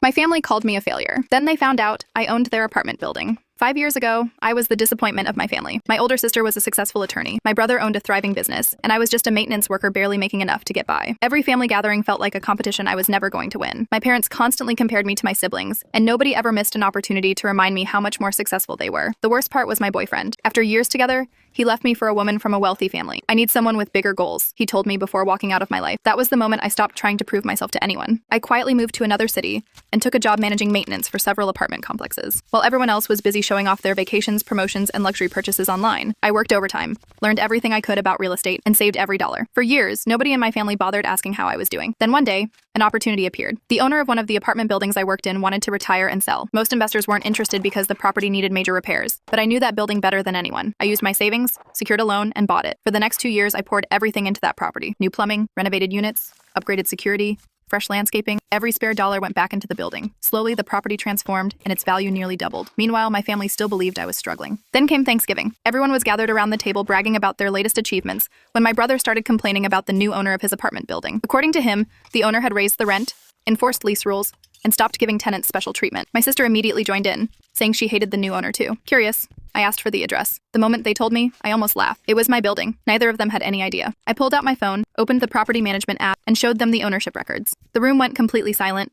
My family called me a failure. Then they found out I owned their apartment building. 5 years ago, I was the disappointment of my family. My older sister was a successful attorney. My brother owned a thriving business, and I was just a maintenance worker barely making enough to get by. Every family gathering felt like a competition I was never going to win. My parents constantly compared me to my siblings, and nobody ever missed an opportunity to remind me how much more successful they were. The worst part was my boyfriend. After years together, he left me for a woman from a wealthy family. I need someone with bigger goals, he told me before walking out of my life. That was the moment I stopped trying to prove myself to anyone. I quietly moved to another city and took a job managing maintenance for several apartment complexes. While everyone else was busy showing off their vacations, promotions, and luxury purchases online, I worked overtime, learned everything I could about real estate, and saved every dollar. For years, nobody in my family bothered asking how I was doing. Then one day, an opportunity appeared. The owner of one of the apartment buildings I worked in wanted to retire and sell. Most investors weren't interested because the property needed major repairs, but I knew that building better than anyone. I used my savings, secured a loan, and bought it. For the next 2 years, I poured everything into that property. New plumbing, renovated units, upgraded security, fresh landscaping. Every spare dollar went back into the building. Slowly, the property transformed, and its value nearly doubled. Meanwhile, my family still believed I was struggling. Then came Thanksgiving. Everyone was gathered around the table bragging about their latest achievements when my brother started complaining about the new owner of his apartment building. According to him, the owner had raised the rent, enforced lease rules, and stopped giving tenants special treatment. My sister immediately joined in, saying she hated the new owner too. Curious, I asked for the address. The moment they told me, I almost laughed. It was my building. Neither of them had any idea. I pulled out my phone, opened the property management app, and showed them the ownership records. The room went completely silent,